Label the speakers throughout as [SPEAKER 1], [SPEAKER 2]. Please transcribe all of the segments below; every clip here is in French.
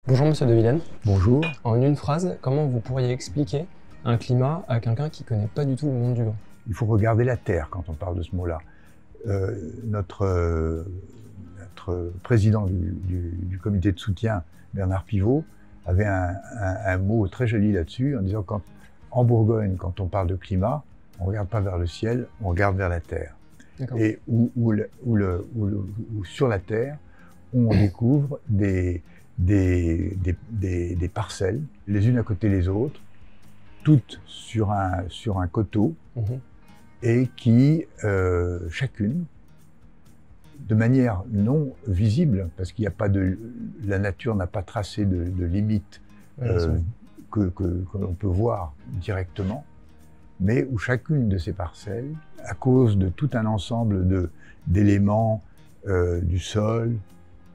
[SPEAKER 1] Bonjour Monsieur De Villennes.
[SPEAKER 2] Bonjour.
[SPEAKER 1] En une phrase, comment vous pourriez expliquer un climat à quelqu'un qui ne connaît pas du tout le monde du vin?
[SPEAKER 2] Il faut regarder la terre quand on parle de ce mot-là. Notre président du comité de soutien, Bernard Pivot, avait un mot très joli là-dessus, en disant qu'en Bourgogne, quand on parle de climat, on ne regarde pas vers le ciel, on regarde vers la terre. Et où sur la terre, on découvre des parcelles, les unes à côté des autres, toutes sur un coteau, et qui, chacune, de manière non visible, parce qu'il n'y a pas la nature n'a pas tracé de limite que l'on peut voir directement, mais où chacune de ces parcelles, à cause de tout un ensemble d'éléments du sol,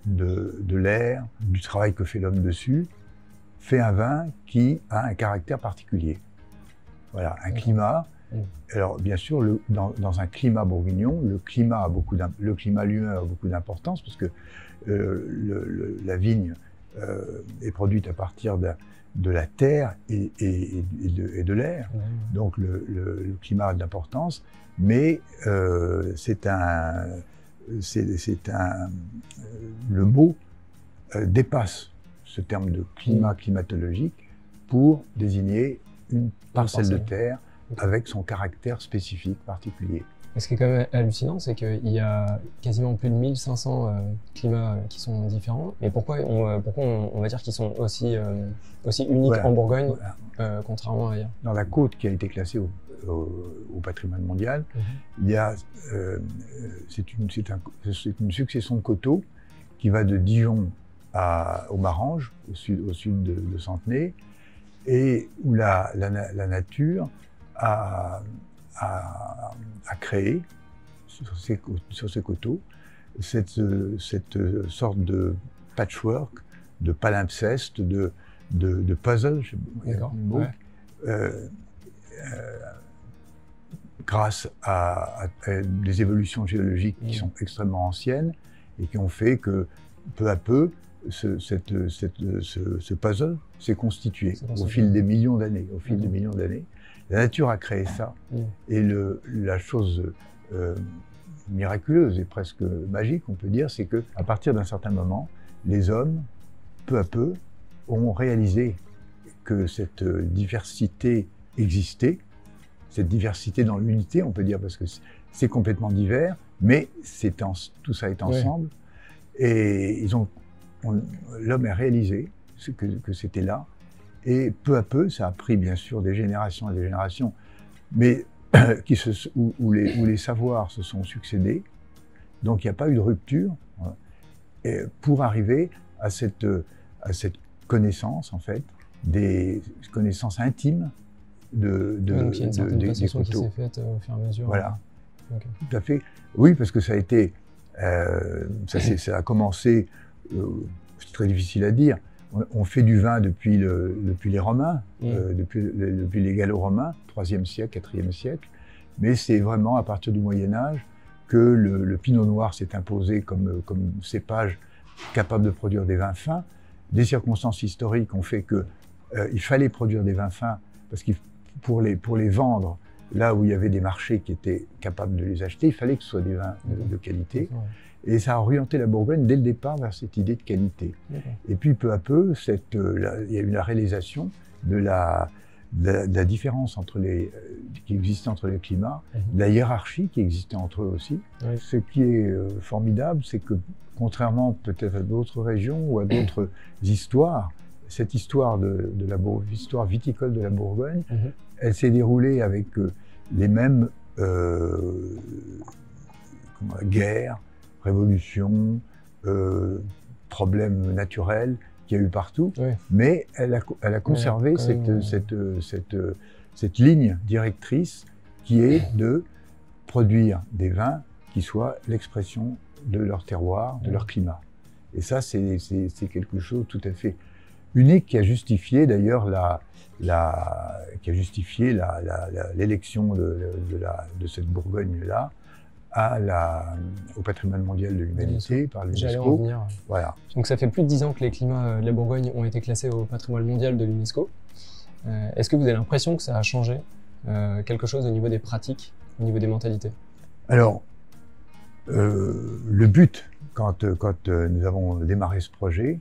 [SPEAKER 2] de l'air, du travail que fait l'homme dessus, fait un vin qui a un caractère particulier. Voilà, un climat. Alors bien sûr, dans un climat bourguignon, le climat lui-même a beaucoup d'importance, parce que la vigne est produite à partir de la terre et de l'air. Donc le climat a de l'importance, mais le mot dépasse ce terme de climat climatologique pour désigner une parcelle de terre avec son caractère spécifique particulier.
[SPEAKER 1] Ce qui est quand même hallucinant, c'est qu'il y a quasiment plus de 1500 climats qui sont différents. Mais pourquoi on va dire qu'ils sont aussi uniques en Bourgogne, contrairement à ailleurs?
[SPEAKER 2] Dans la côte qui a été classée au patrimoine mondial, il y a c'est une succession de coteaux qui va de Dijon au Marange, au sud de Centenay, et où la nature a créé sur ces coteaux cette sorte de patchwork, de palimpseste, de puzzle, grâce à des évolutions géologiques qui sont extrêmement anciennes et qui ont fait que peu à peu ce puzzle s'est constitué au fil des millions d'années. La nature a créé ça. Et la chose miraculeuse et presque magique, on peut dire, c'est qu'à partir d'un certain moment, les hommes, peu à peu, ont réalisé que cette diversité existait, cette diversité dans l'unité, on peut dire, parce que c'est complètement divers, mais tout ça est ensemble. Et l'homme a réalisé que c'était là. Et peu à peu, ça a pris bien sûr des générations et des générations, mais où les savoirs se sont succédés. Donc il n'y a pas eu de rupture, pour arriver à cette connaissance, en fait, des connaissances intimes
[SPEAKER 1] donc il y a une certaine précision qui s'est faite au fur et à mesure.
[SPEAKER 2] Voilà, tout à fait. Oui, parce que ça a été, ça a commencé, c'est très difficile à dire. On fait du vin depuis les Romains, depuis les Gallo-Romains, 3e siècle, 4e siècle, mais c'est vraiment à partir du Moyen-Âge que le pinot noir s'est imposé comme cépage capable de produire des vins fins. Des circonstances historiques ont fait qu'il fallait produire des vins fins, parce que pour les vendre, là où il y avait des marchés qui étaient capables de les acheter, il fallait que ce soit des vins de qualité. Et ça a orienté la Bourgogne dès le départ vers cette idée de qualité. Et puis peu à peu, il y a eu la réalisation de la différence qui existait entre les climats, de la hiérarchie qui existait entre eux aussi. Ce qui est formidable, c'est que contrairement peut-être à d'autres régions ou à d'autres histoires, cette histoire l'histoire viticole de la Bourgogne, elle s'est déroulée avec les mêmes guerres, révolutions, problèmes naturels qu'il y a eu partout, mais elle a conservé cette ligne directrice qui est de produire des vins qui soient l'expression de leur terroir, de leur climat. Et ça, c'est quelque chose de tout à fait unique qui a justifié d'ailleurs l'élection de cette Bourgogne-là au patrimoine mondial de l'humanité par l'UNESCO.
[SPEAKER 1] J'allais en venir.
[SPEAKER 2] Voilà.
[SPEAKER 1] Donc ça fait plus de 10 ans que les climats de la Bourgogne ont été classés au patrimoine mondial de l'UNESCO. Est-ce que vous avez l'impression que ça a changé quelque chose au niveau des pratiques, au niveau des mentalités?
[SPEAKER 2] Alors, le but, quand nous avons démarré ce projet,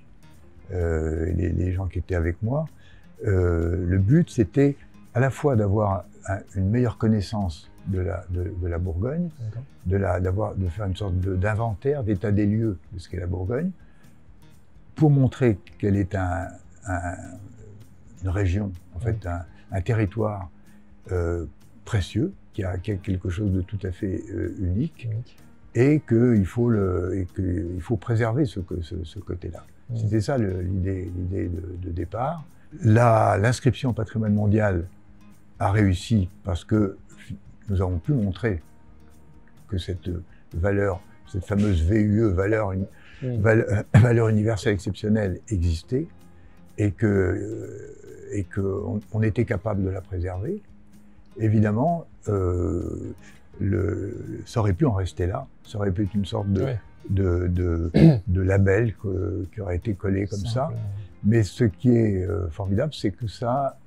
[SPEAKER 2] les gens qui étaient avec moi, le but c'était à la fois d'avoir une meilleure connaissance de la Bourgogne, de faire une sorte d'inventaire, d'état des lieux de ce qu'est la Bourgogne, pour montrer qu'elle est une région, en fait, un territoire précieux, qui a quelque chose de tout à fait unique, et qu'il faut préserver ce côté-là. C'était ça l'idée de départ. L'inscription au patrimoine mondial a réussi parce que nous avons pu montrer que cette valeur, cette fameuse VUE, valeur universelle exceptionnelle, existait et qu'on était capable de la préserver. Évidemment, ça aurait pu en rester là, ça aurait pu être une sorte de label qui aurait été collé comme ça. Mais ce qui est formidable, c'est que ça,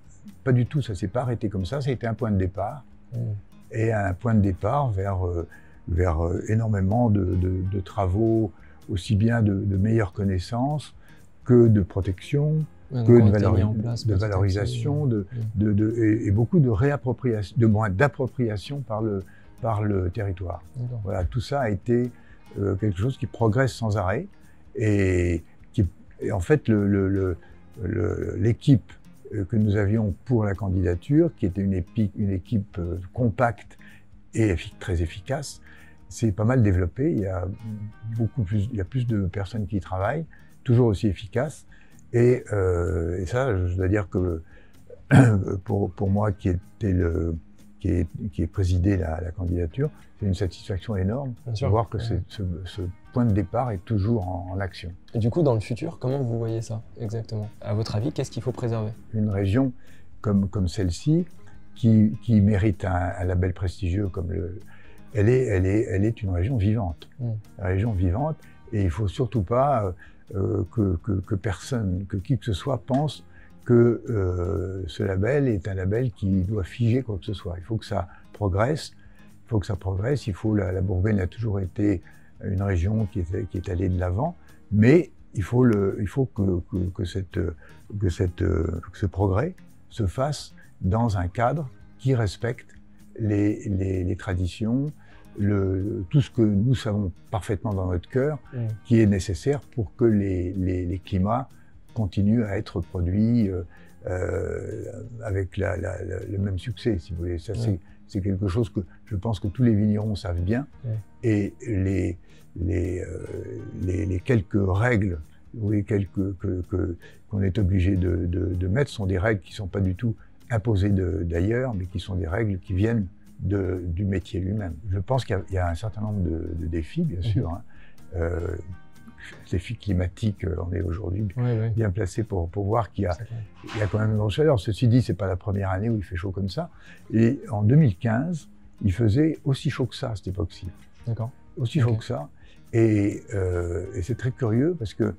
[SPEAKER 2] pas du tout, ça s'est pas arrêté comme ça a été un point de départ. Et un point de départ vers énormément de travaux, aussi bien de meilleures connaissances que de protection, que de valorisation, et beaucoup d'appropriation par le territoire. Voilà, tout ça a été quelque chose qui progresse sans arrêt et en fait l'équipe que nous avions pour la candidature, qui était une équipe compacte et très efficace, s'est pas mal développée. Il y a plus de personnes qui y travaillent, toujours aussi efficaces. Et ça, je dois dire que pour moi qui ai présidé la candidature, c'est une satisfaction énorme de voir que ce point de départ est toujours en action.
[SPEAKER 1] Et du coup, dans le futur, comment vous voyez ça exactement? À votre avis, qu'est-ce qu'il faut préserver?
[SPEAKER 2] Une région comme celle-ci, qui mérite un label prestigieux comme elle est une région vivante. Une région vivante, et il ne faut surtout pas que qui que ce soit pense que ce label est un label qui doit figer quoi que ce soit. Il faut que ça progresse. La Bourgogne a toujours été une région qui est allée de l'avant, mais il faut que ce progrès se fasse dans un cadre qui respecte les traditions, tout ce que nous savons parfaitement dans notre cœur, qui est nécessaire pour que les climats continuent à être produits avec le même succès, si vous voulez. Ça, c'est quelque chose que je pense que tous les vignerons savent bien. Et les quelques règles qu'on est obligé de mettre sont des règles qui ne sont pas du tout imposées d'ailleurs, mais qui sont des règles qui viennent du métier lui-même. Je pense qu'il y a un certain nombre de défis, bien sûr. Défis climatiques, on est aujourd'hui bien placé pour voir qu'il y a quand même une grosse chaleur. Ceci dit, c'est pas la première année où il fait chaud comme ça. Et en 2015, il faisait aussi chaud que ça à cette époque-ci.
[SPEAKER 1] D'accord.
[SPEAKER 2] Aussi chaud que ça. Et c'est très curieux parce que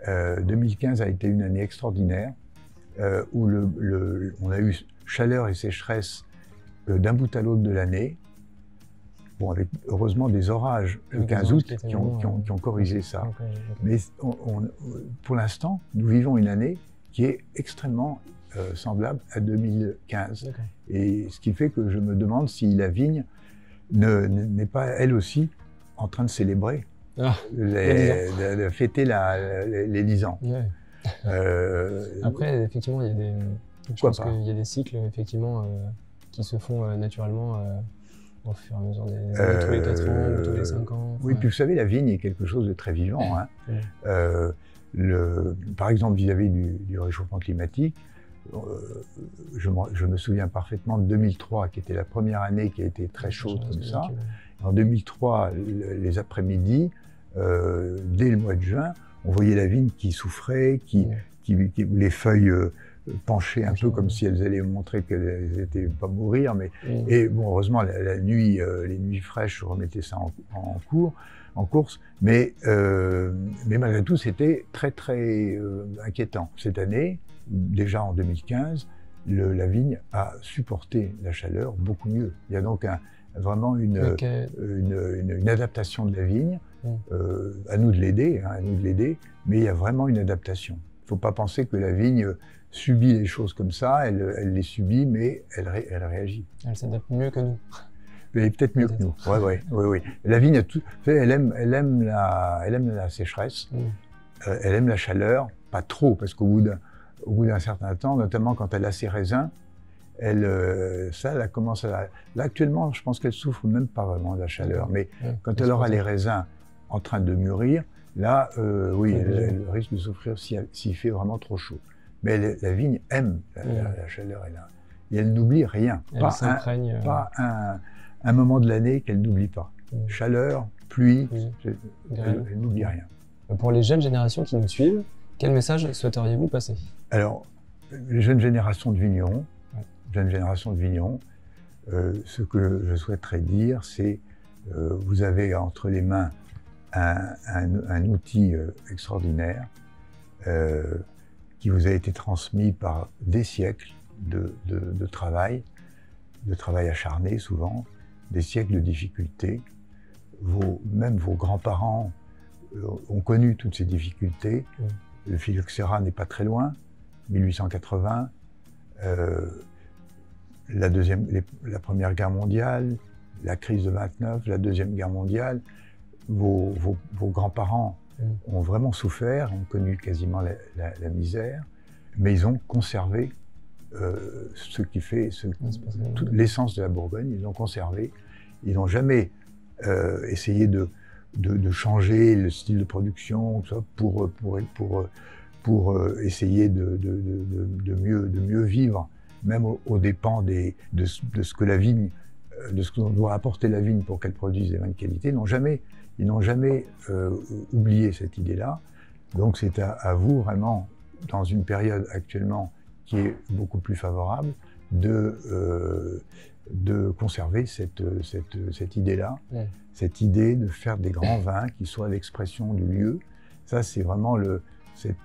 [SPEAKER 2] 2015 a été une année extraordinaire où on a eu chaleur et sécheresse d'un bout à l'autre de l'année. Bon, avec heureusement des orages le 15 août qui ont corrigé ça. Mais pour l'instant, nous vivons une année qui est extrêmement semblable à 2015. Et ce qui fait que je me demande si la vigne n'est pas elle aussi en train de célébrer, de fêter les 10 ans.
[SPEAKER 1] Après, effectivement, je pense qu'il y a des cycles effectivement, qui se font naturellement au fur et à mesure tous les 4 ans ou tous les 5 ans.
[SPEAKER 2] Oui, puis vous savez, la vigne est quelque chose de très vivant. Par exemple, vis-à-vis du réchauffement climatique, je me souviens parfaitement de 2003, qui était la première année qui a été très chaude comme ça. En 2003, les après-midi, dès le mois de juin, on voyait la vigne qui souffrait, les feuilles penchées un peu comme si elles allaient montrer qu'elles n'étaient pas mourir. Mais, et bon, heureusement, la nuit, les nuits fraîches remettaient ça en course. Mais malgré tout, c'était très, très inquiétant. Cette année, déjà en 2015, la vigne a supporté la chaleur beaucoup mieux. Il y a donc vraiment une adaptation de la vigne. À nous de l'aider, hein, mais il y a vraiment une adaptation. Il ne faut pas penser que la vigne subit les choses comme ça, elle les subit, mais elle réagit.
[SPEAKER 1] Elle s'adapte mieux que nous.
[SPEAKER 2] Elle est peut-être mieux que nous. Oui. La vigne, elle aime la sécheresse, elle aime la chaleur, pas trop, parce qu'au bout d'un certain temps, notamment quand elle a ses raisins, elle commence à... Là, actuellement, je pense qu'elle souffre même pas vraiment de la chaleur, mais quand elle aura les raisins en train de mûrir, là, oui, elle risque de souffrir s'il fait vraiment trop chaud. Mais la vigne aime la chaleur, et elle n'oublie rien. Pas un moment de l'année qu'elle n'oublie pas. Chaleur, pluie, elle n'oublie rien.
[SPEAKER 1] Pour les jeunes générations qui nous suivent, quel message souhaiteriez-vous passer? Alors,
[SPEAKER 2] les jeunes générations de vignerons, ce que je souhaiterais dire, c'est vous avez entre les mains un outil extraordinaire qui vous a été transmis par des siècles de travail acharné souvent, des siècles de difficultés. Même vos grands-parents ont connu toutes ces difficultés. Le phylloxéra n'est pas très loin, 1880. La Première Guerre mondiale, la crise de 29, la Deuxième Guerre mondiale, vos grands-parents ont vraiment souffert, ont connu quasiment la misère, mais ils ont conservé ce qui fait l'essence de la Bourgogne. Ils l'ont conservé. Ils n'ont jamais essayé de changer le style de production pour essayer de mieux vivre, même aux dépens de ce que la vigne, de ce que doit apporter la vigne pour qu'elle produise des vins de qualité. Ils n'ont jamais oublié cette idée-là. Donc c'est à vous vraiment, dans une période actuellement qui est beaucoup plus favorable, de conserver cette idée-là, cette idée de faire des grands vins qui soient l'expression du lieu. Ça, c'est vraiment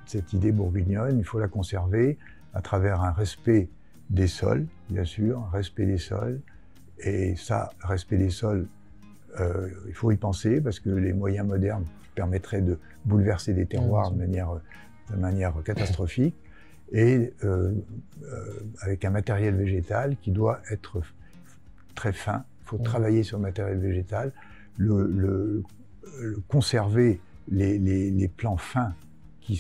[SPEAKER 2] cette idée bourguignonne. Il faut la conserver à travers un respect des sols, bien sûr, un respect des sols. Et ça, respect des sols, il faut y penser parce que les moyens modernes permettraient de bouleverser des terroirs de manière catastrophique. Et avec un matériel végétal qui doit être très fin. Il faut travailler sur le matériel végétal, conserver les plants fins qui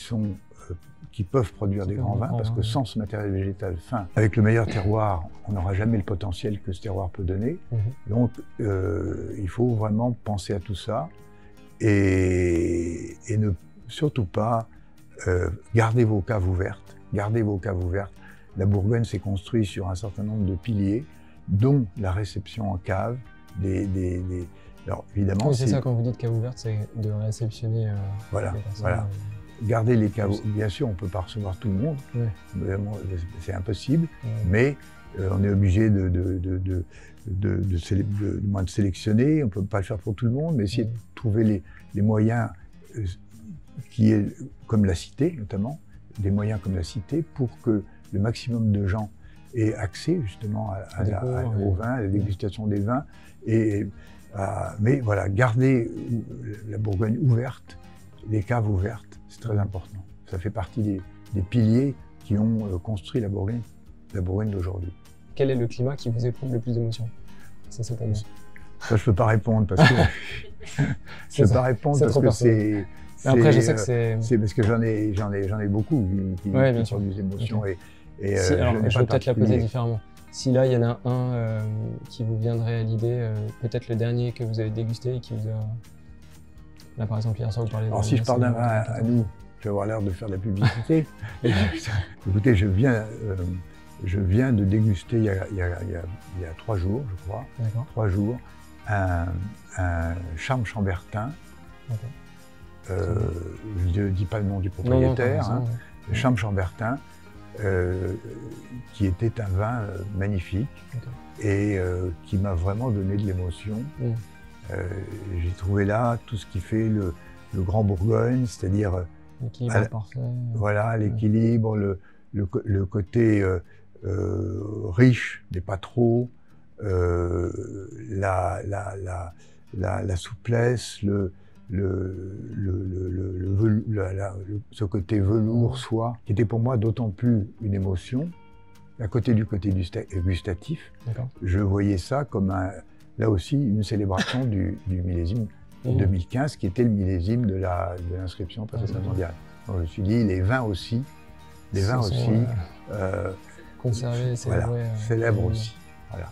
[SPEAKER 2] peuvent produire des grands vins, parce que sans ce matériel végétal fin, avec le meilleur terroir, on n'aura jamais le potentiel que ce terroir peut donner. Donc il faut vraiment penser à tout ça et ne surtout pas garder vos caves ouvertes. Gardez vos caves ouvertes. La Bourgogne s'est construite sur un certain nombre de piliers, dont la réception en cave. Alors évidemment,
[SPEAKER 1] oui, c'est ça, quand vous dites cave ouverte, c'est de réceptionner.
[SPEAKER 2] Voilà. Garder les caves. Bien sûr, on ne peut pas recevoir tout le monde, c'est impossible, mais on est obligé de sélectionner. On ne peut pas le faire pour tout le monde, mais essayer de trouver les moyens comme la cité notamment. Des moyens comme la cité pour que le maximum de gens aient accès justement au vin, à la dégustation des vins. Mais voilà, garder la Bourgogne ouverte, les caves ouvertes, c'est très important. Ça fait partie des piliers qui ont construit la Bourgogne d'aujourd'hui.
[SPEAKER 1] Quel est le climat qui vous éprouve le plus d'émotions? Ça, c'est pour moi.
[SPEAKER 2] Ça, je ne peux pas répondre parce que c'est...
[SPEAKER 1] Après, je sais que c'est...
[SPEAKER 2] C'est parce que j'en ai beaucoup qui produisent des émotions.
[SPEAKER 1] Okay. Alors, je vais peut-être la poser différemment. Si là, il y en a un qui vous viendrait à l'idée, peut-être le dernier que vous avez dégusté et qui vous a... Là, par exemple, hier soir, vous parlez...
[SPEAKER 2] Alors, si je parle d'un vin à nous, je vais avoir l'air de faire de la publicité. Écoutez, je viens de déguster il y a 3 jours, je crois, 3 jours, un Charme Chambertin. Je ne dis pas le nom du propriétaire, Charme Chambertin, qui était un vin magnifique et qui m'a vraiment donné de l'émotion. J'ai trouvé là tout ce qui fait le Grand Bourgogne, c'est-à-dire
[SPEAKER 1] l'équilibre parfait.
[SPEAKER 2] Voilà, l'équilibre, le côté riche, mais pas trop, la souplesse, ce côté velours, soie, qui était pour moi d'autant plus une émotion. À côté du côté gustatif, je voyais ça comme là aussi une célébration du millésime 2015, qui était le millésime de l'inscription au patrimoine mondial. Donc je me suis dit, les vins aussi,
[SPEAKER 1] conservés,
[SPEAKER 2] célèbres aussi. Voilà.